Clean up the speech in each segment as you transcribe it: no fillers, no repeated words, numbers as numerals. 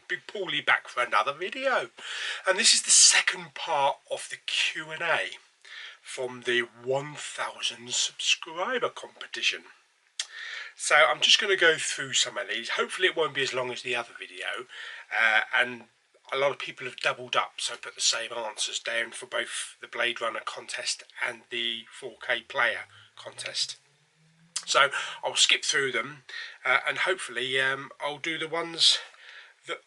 Big Pauly back for another video, and this is the second part of the Q&A from the 1000 subscriber competition. So I'm just going to go through some of these. Hopefully it won't be as long as the other video, and a lot of people have doubled up, so put the same answers down for both the Blade Runner contest and the 4K player contest. So I'll skip through them, and hopefully I'll do the ones that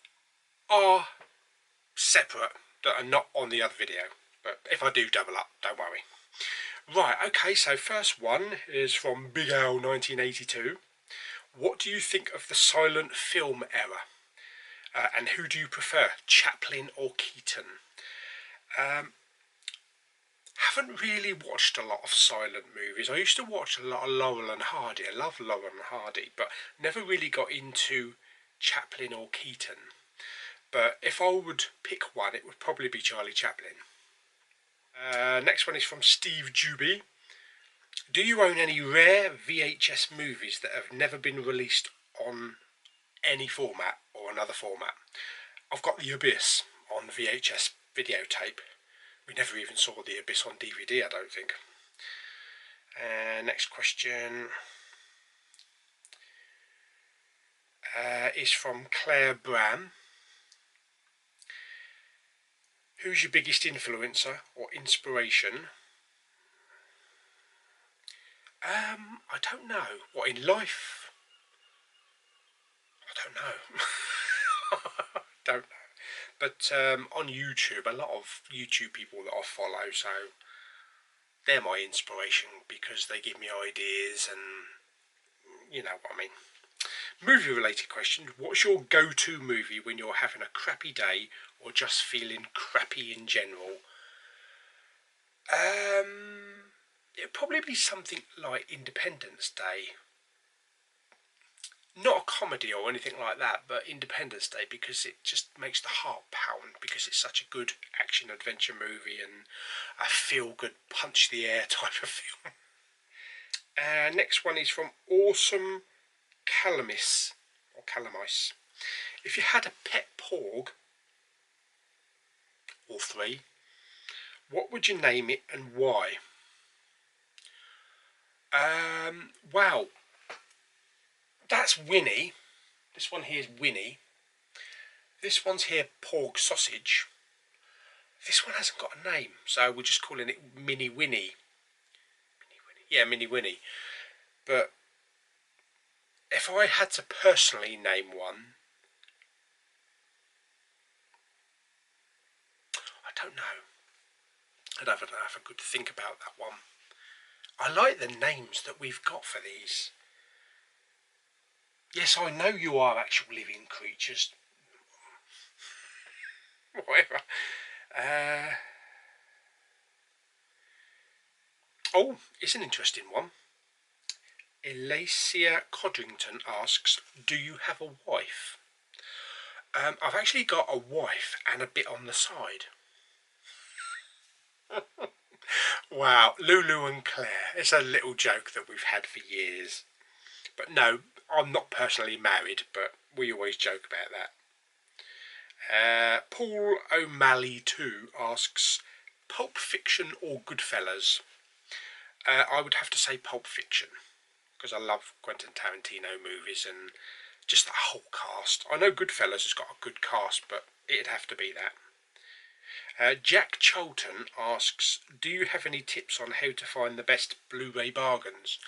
are separate, that are not on the other video. But if I do double up, don't worry. Right, okay, so first one is from Big Al 1982. What do you think of the silent film era? And who do you prefer, Chaplin or Keaton? Haven't really watched a lot of silent movies. I used to watch a lot of Laurel and Hardy. I love Laurel and Hardy, but never really got into Chaplin or Keaton. But if I would pick one, it would probably be Charlie Chaplin. Next one is from Steve Juby. Do you own any rare VHS movies that have never been released on any format or another format? I've got The Abyss on VHS videotape. We never even saw The Abyss on DVD, I don't think. Next question is from Claire Bram. Who's your biggest influencer or inspiration? I don't know. What, in life? I don't know. Don't know. But on YouTube, a lot of YouTube people that I follow, so they're my inspiration because they give me ideas and you know what I mean. Movie related question. What's your go-to movie when you're having a crappy day or just feeling crappy in general? It'd probably be something like Independence Day. Not a comedy or anything like that, but Independence Day, because it just makes the heart pound, because it's such a good action adventure movie and a feel-good punch the air type of film. Next one is from Awesome Calamis, or Calamice. If you had a pet porg, or three, what would you name it and why? Wow. That's Winnie. This one here is Winnie. This one's here Porg Sausage. This one hasn't got a name, so we're just calling it Mini Winnie. Yeah, Mini Winnie. But if I had to personally name one, I don't know. I'd have a good think about that one. I like the names that we've got for these. Yes, I know you are actual living creatures. Whatever. Oh, it's an interesting one. Elacia Codrington asks, do you have a wife? I've actually got a wife and a bit on the side. Wow, Lulu and Claire. It's a little joke that we've had for years. But no, I'm not personally married, but we always joke about that. Paul O'Malley 2 asks, Pulp Fiction or Goodfellas? I would have to say Pulp Fiction, because I love Quentin Tarantino movies and just that whole cast. I know Goodfellas has got a good cast, but it'd have to be that. Jack Cholton asks, do you have any tips on how to find the best Blu-ray bargains?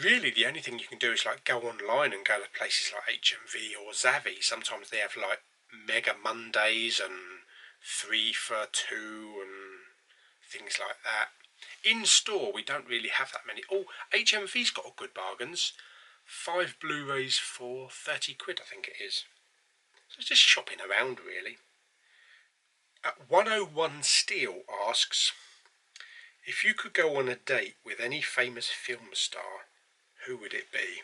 Really, the only thing you can do is like go online and go to places like HMV or Zavvi. Sometimes they have like Mega Mondays and 3 for 2 and things like that. In store, we don't really have that many. Oh, HMV's got good bargains. 5 Blu-rays for 30 quid, I think it is. So it's just shopping around, really. 101 Steel asks, if you could go on a date with any famous film star, who would it be?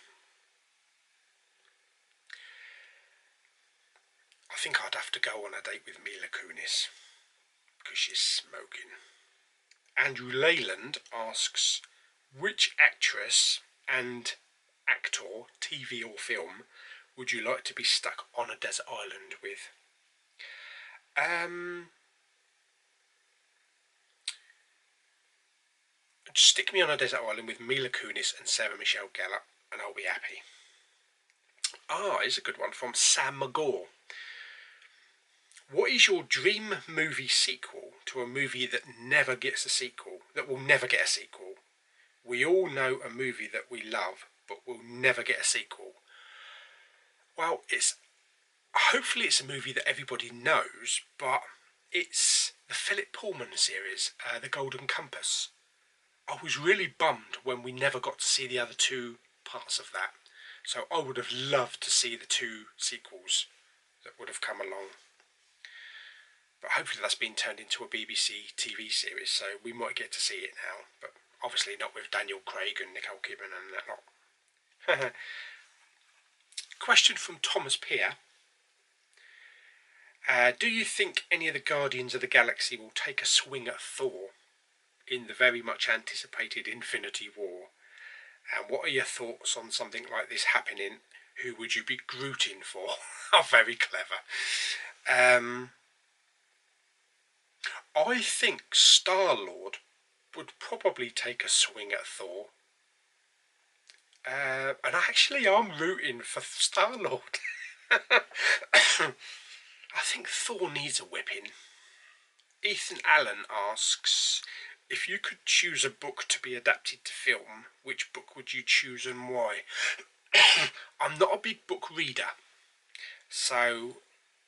I think I'd have to go on a date with Mila Kunis, because she's smoking. Andrew Leyland asks, which actress and actor, TV or film, would you like to be stuck on a desert island with? Just stick me on a desert island with Mila Kunis and Sarah Michelle Gellar, and I'll be happy. Here's a good one from Sam McGaw. What is your dream movie sequel to a movie that never gets a sequel, that will never get a sequel? We all know a movie that we love, but will never get a sequel. Well, hopefully it's a movie that everybody knows, but it's the Philip Pullman series, The Golden Compass. I was really bummed when we never got to see the other two parts of that. So I would have loved to see the two sequels that would have come along. But hopefully that's been turned into a BBC TV series, so we might get to see it now. But obviously not with Daniel Craig and Nicole Kidman and that lot. Question from Thomas Peer. Do you think any of the Guardians of the Galaxy will take a swing at Thor in the very much anticipated Infinity War? And what are your thoughts on something like this happening? Who would you be Grooting for? Oh, very clever. I think Star-Lord would probably take a swing at Thor. And actually I'm rooting for Star-Lord. I think Thor needs a whipping. Ethan Allen asks, if you could choose a book to be adapted to film, which book would you choose and why? I'm not a big book reader, so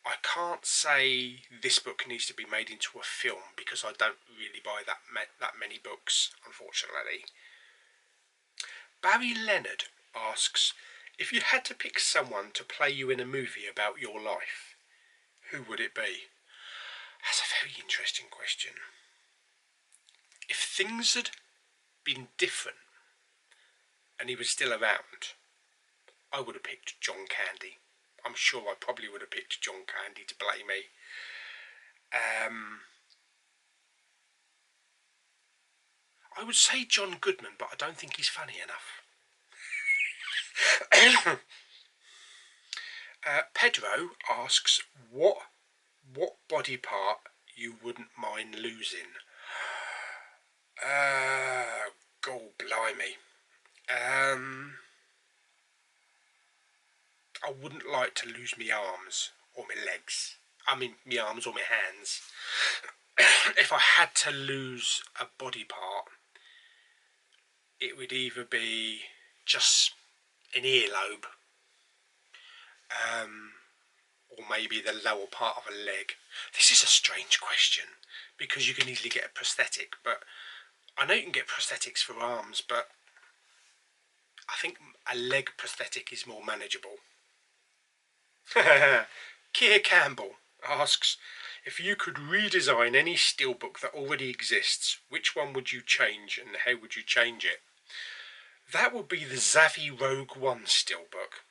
I can't say this book needs to be made into a film because I don't really buy that many books, unfortunately. Barry Leonard asks, if you had to pick someone to play you in a movie about your life, who would it be? That's a very interesting question. If things had been different and he was still around, I would have picked John Candy. I'm sure I probably would have picked John Candy to play me. I would say John Goodman, but I don't think he's funny enough. Pedro asks, what body part you wouldn't mind losing? God blimey. I wouldn't like to lose my arms or my legs. I mean, my arms or my hands. If I had to lose a body part, it would either be just an earlobe, or maybe the lower part of a leg. This is a strange question because you can easily get a prosthetic, but I know you can get prosthetics for arms, but I think a leg prosthetic is more manageable. Keir Campbell asks, if you could redesign any steelbook that already exists, which one would you change and how would you change it? That would be the Zavi Rogue One steelbook.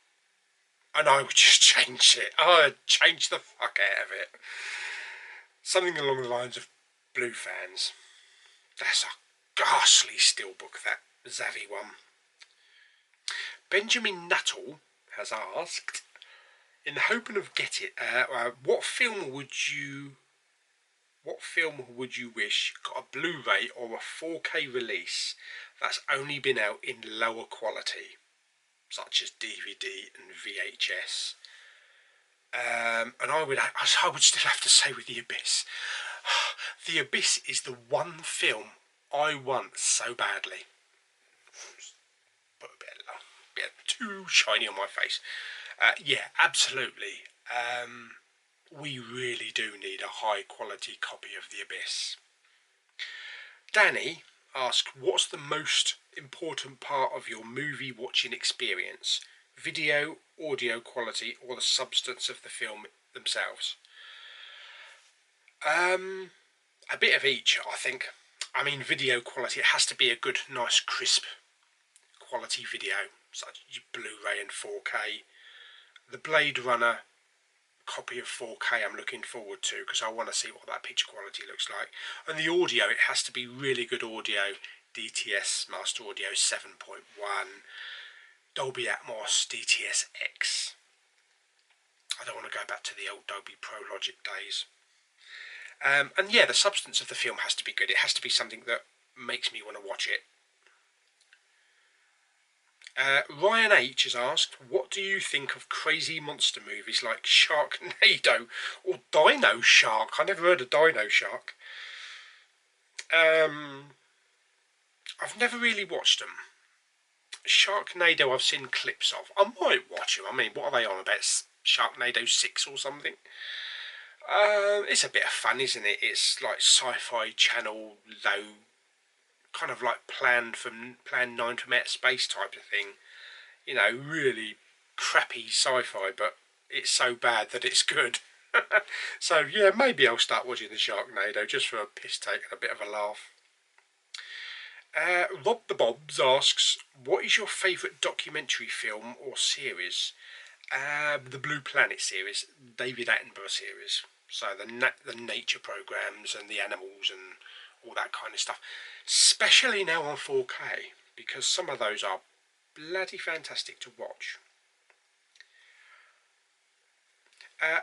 And I would just change it. I'd change the fuck out of it. Something along the lines of Blue Fans. That's a ghastly steelbook, that Zavi one. Benjamin Nuttall has asked, in the hoping of what film would you wish got a Blu-ray or a 4K release that's only been out in lower quality, such as DVD and VHS? And I would still have to say with The Abyss. The Abyss is the one film I want so badly. Put a bit too shiny on my face. Yeah, absolutely. We really do need a high quality copy of The Abyss. Danny asks, what's the most important part of your movie watching experience? Video, audio quality, or the substance of the film themselves? A bit of each, I think. I mean, video quality, it has to be a good, nice, crisp quality video, such as Blu-ray and 4K. The Blade Runner copy of 4K I'm looking forward to because I want to see what that picture quality looks like. And the audio, it has to be really good audio, DTS Master Audio 7.1, Dolby Atmos, DTS-X. I don't want to go back to the old Dolby Pro Logic days. And yeah, the substance of the film has to be good. It has to be something that makes me want to watch it. Ryan H has asked, what do you think of crazy monster movies like Sharknado or Dino Shark? I never heard of Dino Shark. I've never really watched them. Sharknado I've seen clips of. I might watch them. I mean, what are they on about? Sharknado 6 or something? It's a bit of fun, isn't it? It's like sci-fi channel, low, kind of like Plan 9 from Outer Space type of thing. You know, really crappy sci-fi, but it's so bad that it's good. So yeah, maybe I'll start watching the Sharknado just for a piss take and a bit of a laugh. Rob the Bobs asks, what is your favourite documentary film or series? The Blue Planet series, David Attenborough series. So the nature programs and the animals and all that kind of stuff. Especially now on 4K, because some of those are bloody fantastic to watch.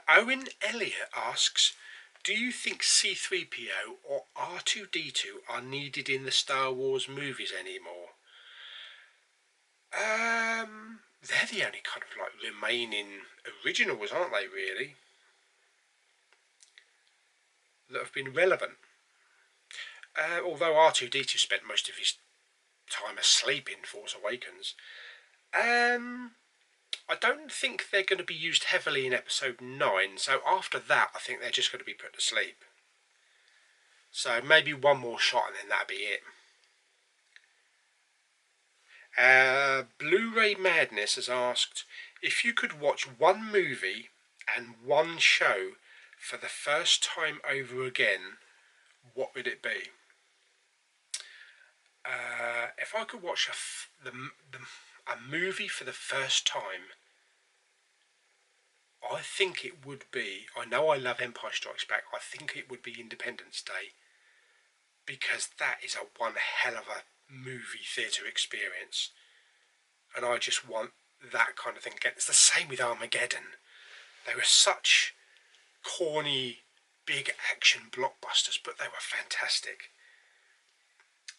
Owen Elliott asks, do you think C-3PO or R2-D2 are needed in the Star Wars movies anymore? They're the only kind of like remaining originals, aren't they, really? That have been relevant. Although R2-D2 spent most of his time asleep in Force Awakens. I don't think they're going to be used heavily in Episode 9, so after that I think they're just going to be put to sleep. So maybe one more shot and then that'll be it. Blu-ray Madness has asked, if you could watch one movie and one show for the first time over again, what would it be? If I could watch a movie for the first time, I think it would be, I know I love Empire Strikes Back, I think it would be Independence Day, because that is a one hell of a movie theatre experience, and I just want that kind of thing again. It's the same with Armageddon. They were such corny, big action blockbusters, but they were fantastic.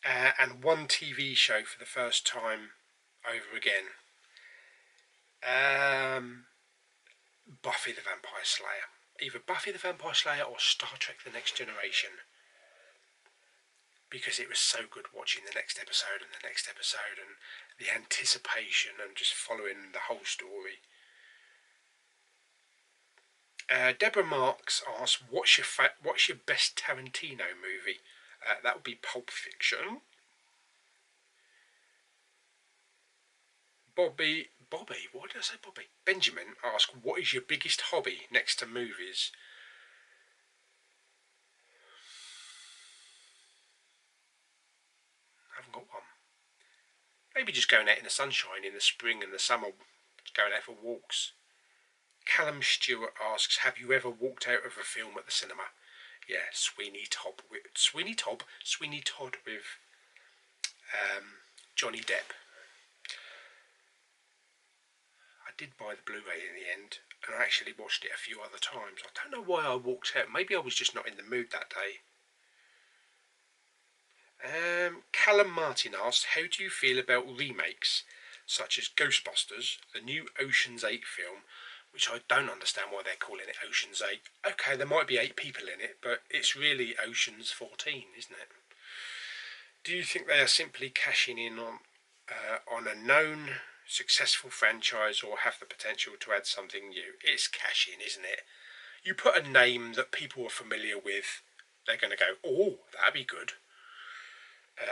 And one TV show for the first time over again. Buffy the Vampire Slayer. Either Buffy the Vampire Slayer or Star Trek The Next Generation. Because it was so good watching the next episode and the next episode and the anticipation and just following the whole story. Deborah Marks asks, what's your best Tarantino movie? That would be Pulp Fiction. Bobby, why did I say Bobby? Benjamin asks, what is your biggest hobby next to movies? I haven't got one. Maybe just going out in the sunshine in the spring and the summer, going out for walks. Callum Stewart asks, have you ever walked out of a film at the cinema? Yeah, Sweeney Todd with Johnny Depp. I did buy the Blu-ray in the end, and I actually watched it a few other times. I don't know why I walked out. Maybe I was just not in the mood that day. Callum Martin asked, how do you feel about remakes, such as Ghostbusters, the new Ocean's 8 film, which I don't understand why they're calling it Ocean's 8. Okay, there might be 8 people in it, but it's really Ocean's 14, isn't it? Do you think they are simply cashing in on a known successful franchise, or have the potential to add something new? It's cash in, isn't it? You put a name that people are familiar with, they're going to go, oh, that'd be good.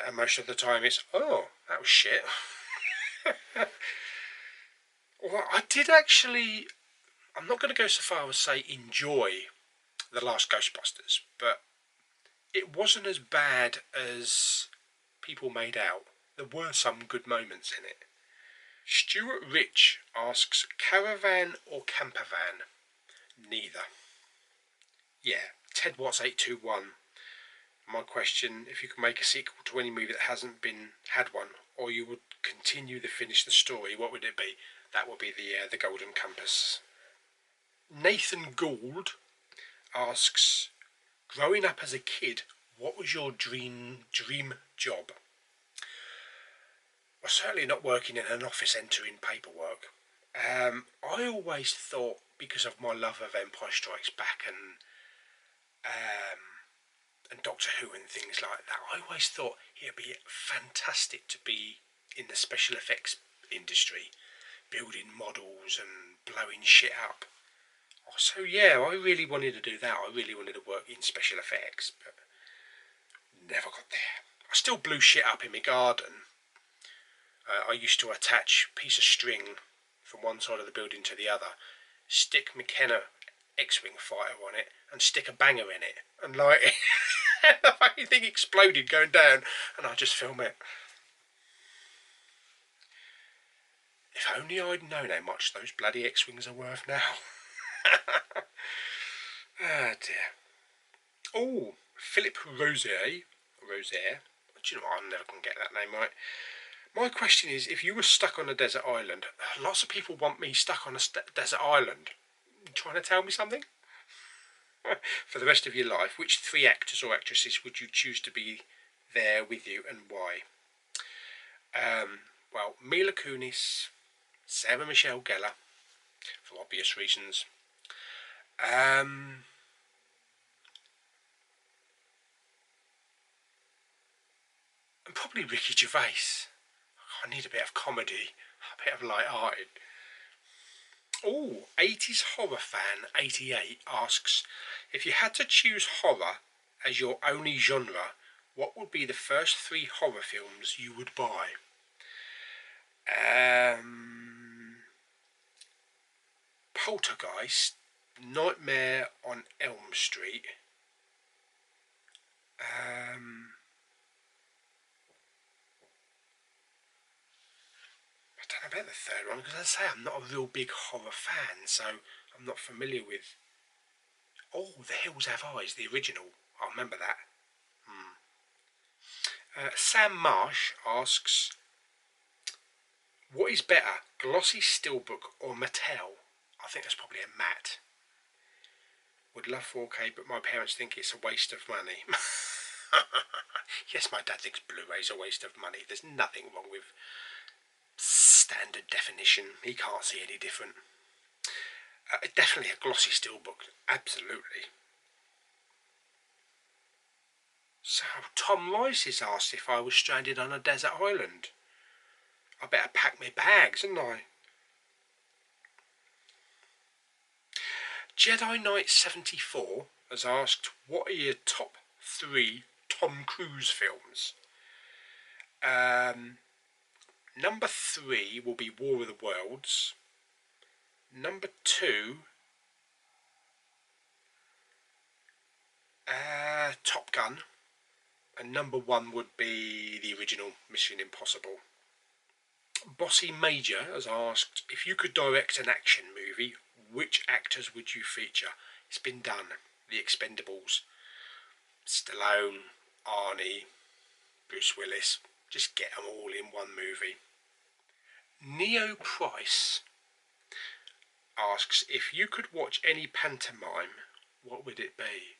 And most of the time it's, oh, that was shit. Well, I did actually, I'm not going to go so far as say enjoy the last Ghostbusters, but it wasn't as bad as people made out. There were some good moments in it. Stuart Rich asks, caravan or campervan? Neither. Yeah, Ted Watts 821. My question, if you could make a sequel to any movie that hasn't had one, or you would continue to finish the story, what would it be? That would be the Golden Compass. Nathan Gould asks, growing up as a kid, what was your dream job? Well, certainly not working in an office entering paperwork. I always thought, because of my love of Empire Strikes Back and Doctor Who and things like that, I always thought it'd be fantastic to be in the special effects industry, building models and blowing shit up. So yeah, I really wanted to do that. I really wanted to work in special effects, but never got there. I still blew shit up in my garden. I used to attach a piece of string from one side of the building to the other, stick McKenna X-Wing fighter on it, and stick a banger in it, and light it. The fucking thing exploded going down, and I just film it. If only I'd known how much those bloody X-Wings are worth now. Ah dear. Oh, Philip Rosier. Do you know what? I'm never going to get that name right. My question is, if you were stuck on a desert island, lots of people want me stuck on a desert island. You trying to tell me something? For the rest of your life, which 3 actors or actresses would you choose to be there with you and why? Well, Mila Kunis, Sarah Michelle Gellar, for obvious reasons. And probably Ricky Gervais. I need a bit of comedy, a bit of light-hearted. Oh, 80s horror fan 88 asks, if you had to choose horror as your only genre, what would be the first 3 horror films you would buy? Poltergeist, Nightmare on Elm Street. I don't know about the third one, because as I say, I'm not a real big horror fan, so I'm not familiar with... Oh, The Hills Have Eyes, the original. I remember that. Sam Marsh asks, what is better, glossy steelbook or Mattel? I think that's probably a matte. Would love 4K, but my parents think it's a waste of money. Yes, my dad thinks Blu-ray's a waste of money. There's nothing wrong with standard definition. He can't see any different. Definitely a glossy steelbook, absolutely. So Tom Rice is asked if I was stranded on a desert island. I better pack my bags, hadn't I? Jedi Knight 74 has asked, what are your top 3 Tom Cruise films? Number 3 will be War of the Worlds. Number 2, Top Gun. And number 1 would be the original Mission Impossible. Bossy Major has asked, if you could direct an action movie, which actors would you feature? It's been done. The Expendables. Stallone, Arnie, Bruce Willis. Just get them all in one movie. Neo Price asks, if you could watch any pantomime, what would it be?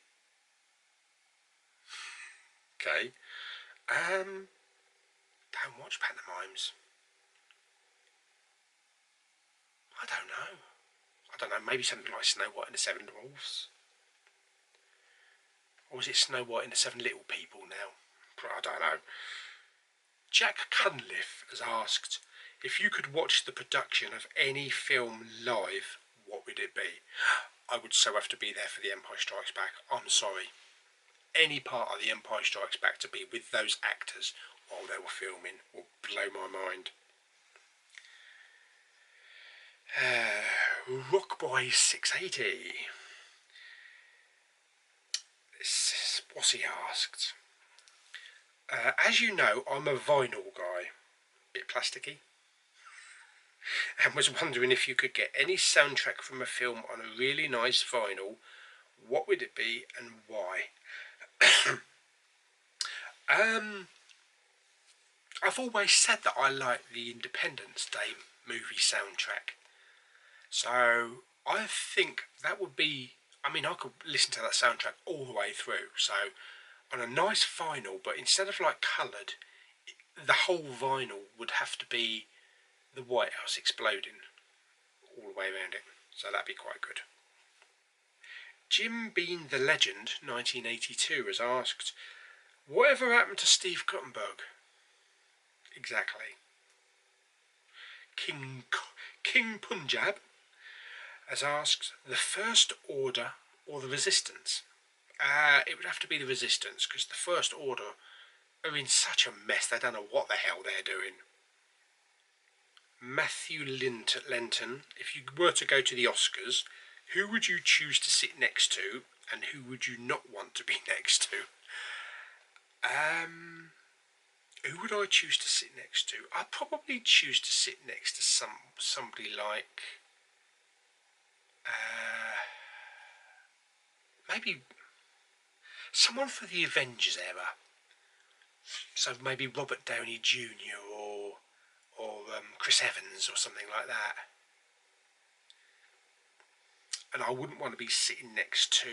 Okay. Don't watch pantomimes. I don't know, maybe something like Snow White and the Seven Dwarfs. Or is it Snow White and the Seven Little People now? I don't know. Jack Cunliffe has asked, if you could watch the production of any film live, what would it be? I would so have to be there for The Empire Strikes Back. I'm sorry. Any part of The Empire Strikes Back to be with those actors while they were filming will blow my mind. Rockboy 680. What's he asked? As you know, I'm a vinyl guy. Bit plasticky. And was wondering if you could get any soundtrack from a film on a really nice vinyl, what would it be and why? I've always said that I like the Independence Day movie soundtrack. So I think that would be, I mean, I could listen to that soundtrack all the way through, so on a nice vinyl, but instead of like coloured, the whole vinyl would have to be the White House exploding all the way around it, so that'd be quite good. Jim Bean the Legend 1982 has asked, whatever happened to Steve Guttenberg? Exactly. King Punjab has asked, the First Order or the Resistance? It would have to be the Resistance, because the First Order are in such a mess, they don't know what the hell they're doing. Matthew Lenton, if you were to go to the Oscars, who would you choose to sit next to, and who would you not want to be next to? Who would I choose to sit next to? I'd probably choose to sit next to somebody like maybe someone for the Avengers era. So maybe Robert Downey Jr. or Chris Evans or something like that. And I wouldn't want to be sitting next to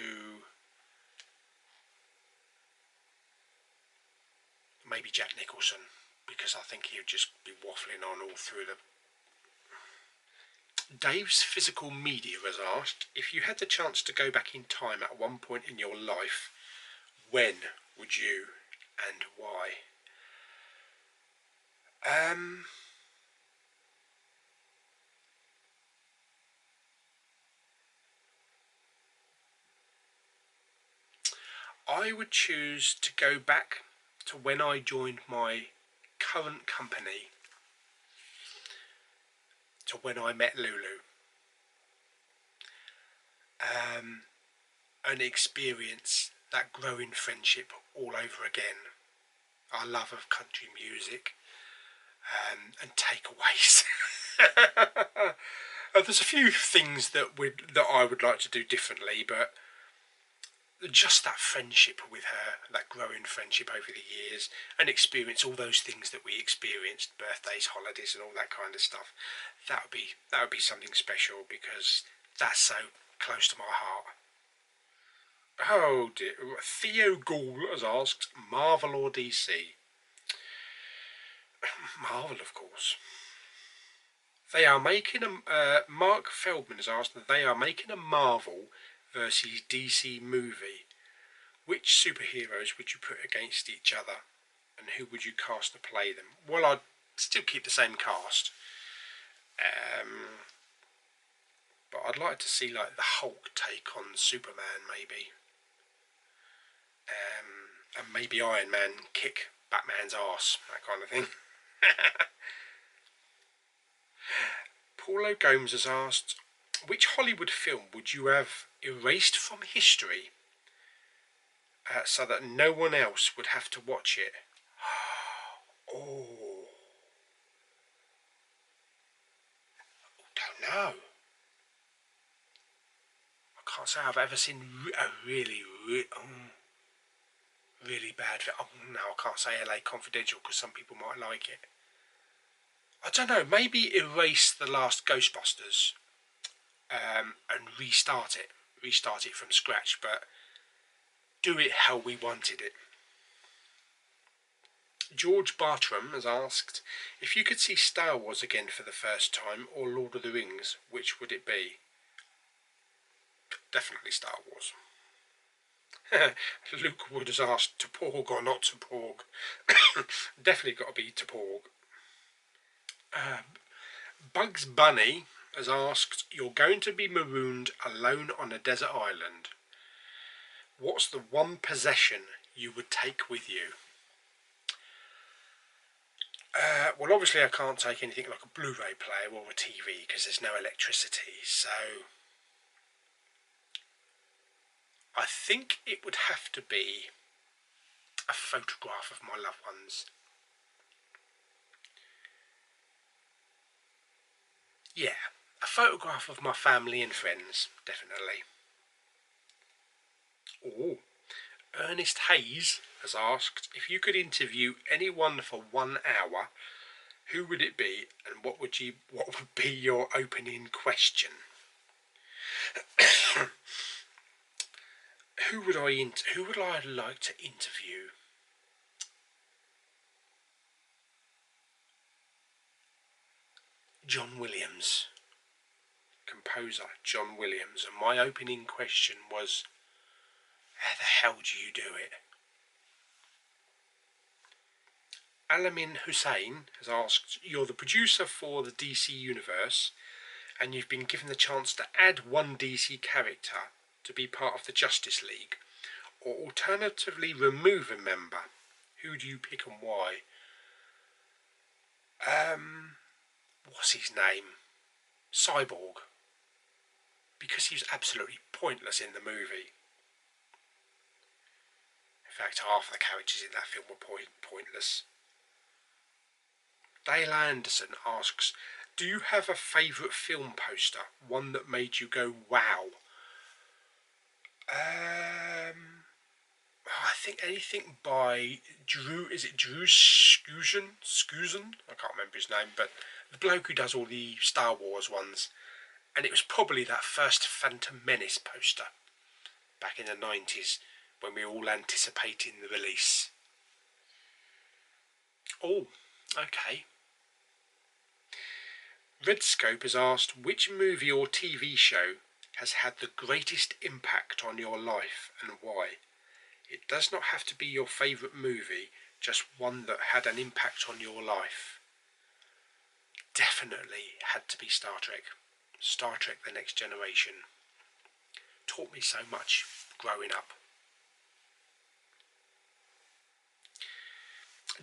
maybe Jack Nicholson, because I think he would just be waffling on all through the... Dave's Physical Media has asked, if you had the chance to go back in time at one point in your life, when would you and why? I would choose to go back to when I joined my current company, to when I met Lulu, and experience that growing friendship all over again. Our love of country music, and takeaways. There's a few things that I would like to do differently, but just that friendship with her, that growing friendship over the years, and experience all those things that we experienced, birthdays, holidays, and all that kind of stuff. That would be something special, because that's so close to my heart. Oh dear, Theo Gould has asked, Marvel or DC? Marvel, of course. They are making a... Mark Feldman has asked that they are making a Marvel versus DC movie. Which superheroes would you put against each other, and who would you cast to play them? Well, I'd still keep the same cast. But I'd like to see like the Hulk take on Superman, maybe. And maybe Iron Man kick Batman's arse, that kind of thing. Paulo Gomes has asked, which Hollywood film would you have erased from history so that no one else would have to watch it? Oh, don't know. I can't say I've ever seen a really bad film. Oh, no, I can't say LA Confidential, because some people might like it. I don't know, maybe erase the last Ghostbusters and restart it from scratch, but do it how we wanted it. George Bartram has asked, if you could see Star Wars again for the first time, or Lord of the Rings, which would it be? Definitely Star Wars. Luke Wood has asked, to Porg or not to Porg? Definitely got to be to Porg. Bugs Bunny has asked, you're going to be marooned alone on a desert island. What's the one possession you would take with you? Well, obviously I can't take anything like a Blu-ray player or a TV, because there's no electricity, so I think it would have to be a photograph of my loved ones. Yeah, a photograph of my family and friends, definitely. Oh, Ernest Hayes has asked, if you could interview anyone for 1 hour, who would it be, and what would be your opening question? Who would I like to interview? John Williams, composer John Williams, and my opening question was, how the hell do you do it? Alamin Hussein has asked, you're the producer for the DC universe, and you've been given the chance to add one DC character to be part of the Justice League, or alternatively remove a member. Who do you pick and why? What's his name? Cyborg. Because he was absolutely pointless in the movie. In fact, half the characters in that film were pointless. Dale Anderson asks, do you have a favourite film poster? One that made you go, wow? I think anything by Drew Scusion? I can't remember his name, but the bloke who does all the Star Wars ones. And it was probably that first Phantom Menace poster back in the 90s when we were all anticipating the release. Oh, okay. Redscope has asked, which movie or TV show has had the greatest impact on your life and why? It does not have to be your favourite movie, just one that had an impact on your life. Definitely had to be Star Trek. Star Trek The Next Generation. Taught me so much growing up.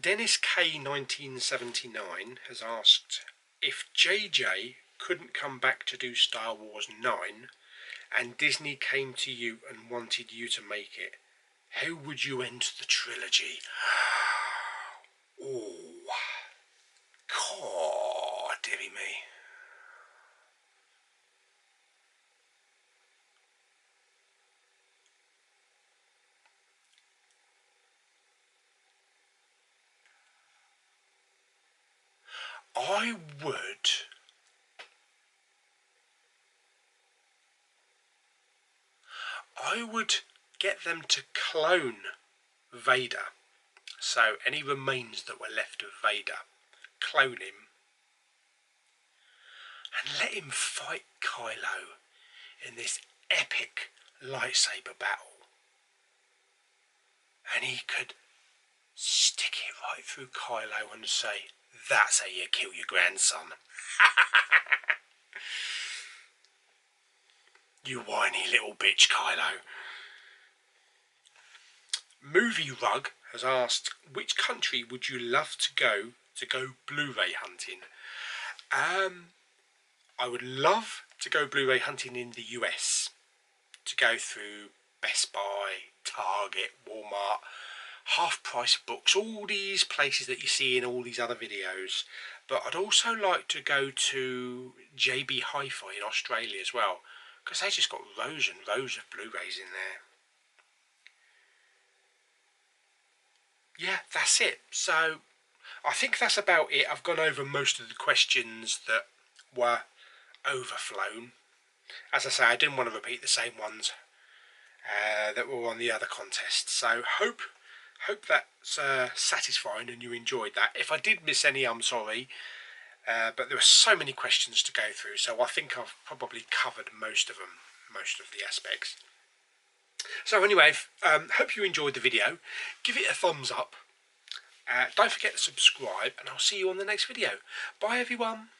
Dennis K 1979 has asked, if JJ couldn't come back to do Star Wars 9 and Disney came to you and wanted you to make it, how would you end the trilogy? Oh, God, dearie me. I would get them to clone Vader. So any remains that were left of Vader, clone him and let him fight Kylo in this epic lightsaber battle. And he could stick it right through Kylo and say, that's how you kill your grandson. You whiny little bitch, Kylo. Movie Rug has asked, which country would you love to go Blu-ray hunting? I would love to go Blu-ray hunting in the US. To go through Best Buy, Target, Walmart, Half Price Books, all these places that you see in all these other videos. But I'd also like to go to JB Hi-Fi in Australia as well, because they just got rows and rows of Blu-rays in there. Yeah, that's it. So I think that's about it. I've gone over most of the questions that were overflown. As I say, I didn't want to repeat the same ones that were on the other contests. So hope that's satisfying and you enjoyed that. If I did miss any, I'm sorry. But there were so many questions to go through, so I think I've probably covered most of them, most of the aspects. So anyway, hope you enjoyed the video. Give it a thumbs up. Don't forget to subscribe, and I'll see you on the next video. Bye everyone.